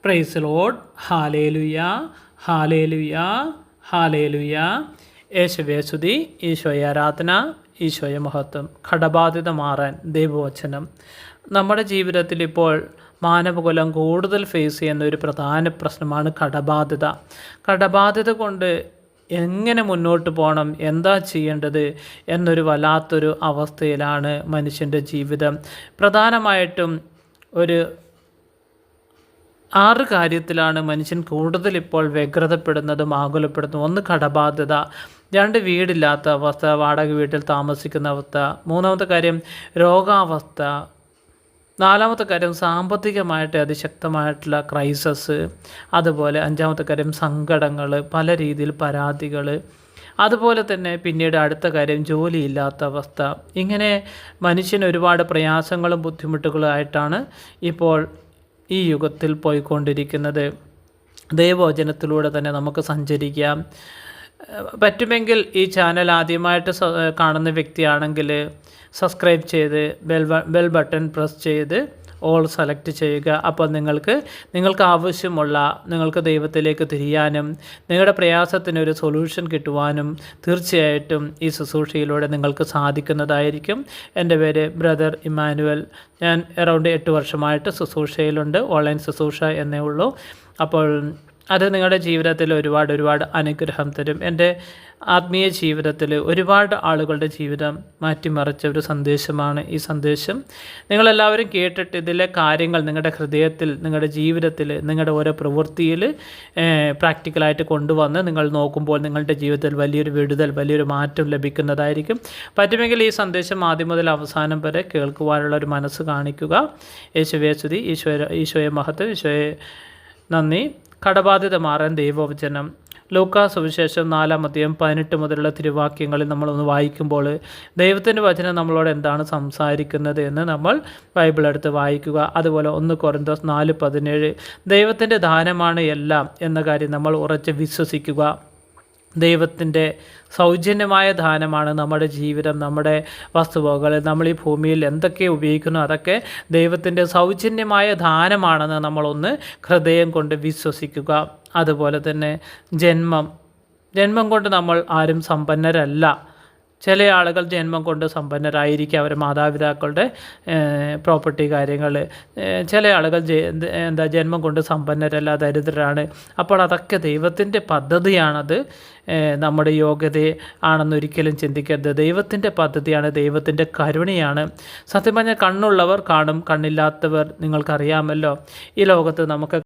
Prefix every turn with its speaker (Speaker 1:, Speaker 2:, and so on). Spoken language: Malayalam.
Speaker 1: Price lord. Hallelujah, hallelujah, hallelujah. യേശുവേ സ്തുതി, ഈശോയെ ആരാധന, ഈശോയെ മഹത്വം. കടബാധ്യത മാറാൻ ദൈവവചനം. നമ്മുടെ ജീവിതത്തിൽ ഇപ്പോൾ മാനവകുലം കൂടുതൽ ഫേസ് ചെയ്യുന്ന ഒരു പ്രധാന പ്രശ്നമാണ് കടബാധ്യത. കടബാധ്യത കൊണ്ട് എങ്ങനെ മുന്നോട്ട് പോകണം, എന്താ ചെയ്യേണ്ടത് എന്നൊരു വല്ലാത്തൊരു അവസ്ഥയിലാണ് മനുഷ്യൻ്റെ ജീവിതം. പ്രധാനമായിട്ടും ഒരു 6 കാര്യത്തിലാണ് മനുഷ്യൻ കൂടുതൽ ഇപ്പോൾ വ്യഗ്രതപ്പെടുന്നതും ആകുലപ്പെടുന്നതും. 1, കടബാധ്യത. 2, വീടില്ലാത്ത അവസ്ഥ, വാടക വീട്ടിൽ താമസിക്കുന്ന അവസ്ഥ. 3-ാമത്തെ കാര്യം രോഗാവസ്ഥ. 4-ാമത്തെ കാര്യം സാമ്പത്തികമായിട്ട് അതിശക്തമായിട്ടുള്ള ക്രൈസസ്. അതുപോലെ 5-ാമത്തെ കാര്യം സങ്കടങ്ങൾ, പല രീതിയിൽ പരാതികൾ. അതുപോലെ തന്നെ പിന്നീട് അടുത്ത കാര്യം ജോലിയില്ലാത്ത അവസ്ഥ. ഇങ്ങനെ മനുഷ്യന് ഒരുപാട് പ്രയാസങ്ങളും ബുദ്ധിമുട്ടുകളുമായിട്ടാണ് ഇപ്പോൾ ഈ യുഗത്തിൽ പോയിക്കൊണ്ടിരിക്കുന്നത്. ദൈവവചനത്തിലൂടെ തന്നെ നമുക്ക് സഞ്ചരിക്കാം. പറ്റുമെങ്കിൽ ഈ ചാനൽ ആദ്യമായിട്ട് കാണുന്ന വ്യക്തിയാണെങ്കിൽ സബ്സ്ക്രൈബ് ചെയ്ത് ബെൽ ബട്ടൺ പ്രസ് ചെയ്ത് ഓൾ സെലക്ട് ചെയ്യുക. അപ്പോൾ നിങ്ങൾക്ക് ആവശ്യമുള്ള, നിങ്ങൾക്ക് ദൈവത്തിലേക്ക് തിരിയാനും നിങ്ങളുടെ പ്രയാസത്തിനൊരു സൊല്യൂഷൻ കിട്ടുവാനും തീർച്ചയായിട്ടും ഈ ശുശ്രൂഷയിലൂടെ നിങ്ങൾക്ക് സാധിക്കുന്നതായിരിക്കും. എൻ്റെ പേര് ബ്രദർ ഇമ്മാനുവൽ. ഞാൻ അറൗണ്ട് 8 വർഷമായിട്ട് ശുശ്രൂഷയിലുണ്ട്. ഓൺലൈൻ ശുശ്രൂഷ എന്നേ ഉള്ളൂ. അപ്പോൾ അത് നിങ്ങളുടെ ജീവിതത്തിൽ ഒരുപാട് അനുഗ്രഹം തരും. എൻ്റെ ആത്മീയ ജീവിതത്തിൽ ഒരുപാട് ആളുകളുടെ ജീവിതം മാറ്റിമറിച്ച ഒരു സന്ദേശമാണ് ഈ സന്ദേശം. നിങ്ങളെല്ലാവരും കേട്ടിട്ട് ഇതിലെ കാര്യങ്ങൾ നിങ്ങളുടെ ഹൃദയത്തിൽ, നിങ്ങളുടെ ജീവിതത്തിൽ, നിങ്ങളുടെ ഓരോ പ്രവൃത്തിയിൽ പ്രാക്ടിക്കലായിട്ട് കൊണ്ടുവന്ന് നിങ്ങൾ നോക്കുമ്പോൾ നിങ്ങളുടെ ജീവിതത്തിൽ വലിയൊരു വിടുതൽ, വലിയൊരു മാറ്റം ലഭിക്കുന്നതായിരിക്കും. പറ്റുമെങ്കിൽ ഈ സന്ദേശം ആദ്യം മുതൽ അവസാനം വരെ കേൾക്കുവാനുള്ള ഒരു മനസ്സ് കാണിക്കുക. യേശുവേ സ്തുതി, ഈശോയെ മഹത്വം, ഈശോയെ നന്ദി. കടബാധ്യത മാറാൻ ദൈവവചനം. ലൂക്കാ സുവിശേഷം 4-ാം-18 മുതലുള്ള തിരുവാക്യങ്ങളിൽ നമ്മളൊന്ന് വായിക്കുമ്പോൾ ദൈവത്തിൻ്റെ വചനം നമ്മളോട് എന്താണ് സംസാരിക്കുന്നത് എന്ന് നമ്മൾ ബൈബിൾ എടുത്ത് വായിക്കുക. അതുപോലെ 1 കൊരിന്തോസ് 4:17 ദൈവത്തിൻ്റെ ദാനമാണ് എല്ലാം എന്ന കാര്യം നമ്മൾ ഉറച്ച് വിശ്വസിക്കുക. ദൈവത്തിൻ്റെ സൗജന്യമായ ദാനമാണ് നമ്മുടെ ജീവിതം, നമ്മുടെ വസ്തുവകൾ. നമ്മൾ ഈ ഭൂമിയിൽ എന്തൊക്കെ ഉപയോഗിക്കുന്നു അതൊക്കെ ദൈവത്തിൻ്റെ സൗജന്യമായ ദാനമാണെന്ന് നമ്മളൊന്ന് ഹൃദയം കൊണ്ട് വിശ്വസിക്കുക. അതുപോലെ തന്നെ ജന്മം കൊണ്ട് നമ്മൾ ആരും സമ്പന്നരല്ല. ചില ആളുകൾ ജന്മം കൊണ്ട് സമ്പന്നരായിരിക്കും, അവരുടെ മാതാപിതാക്കളുടെ പ്രോപ്പർട്ടി കാര്യങ്ങൾ. ചില ആളുകൾ ജന്മം കൊണ്ട് സമ്പന്നരല്ല, ദരിദ്രരാണ്. അപ്പോൾ അതൊക്കെ ദൈവത്തിൻ്റെ പദ്ധതിയാണത്, നമ്മുടെ യോഗ്യത ആണെന്നൊരിക്കലും ചിന്തിക്കരുത്. ദൈവത്തിൻ്റെ പദ്ധതിയാണ്, ദൈവത്തിൻ്റെ കരുണയാണ്. സത്യം പറഞ്ഞാൽ കണ്ണുള്ളവർ കാണും, കണ്ണില്ലാത്തവർ നിങ്ങൾക്കറിയാമല്ലോ. ഈ ലോകത്ത് നമുക്ക്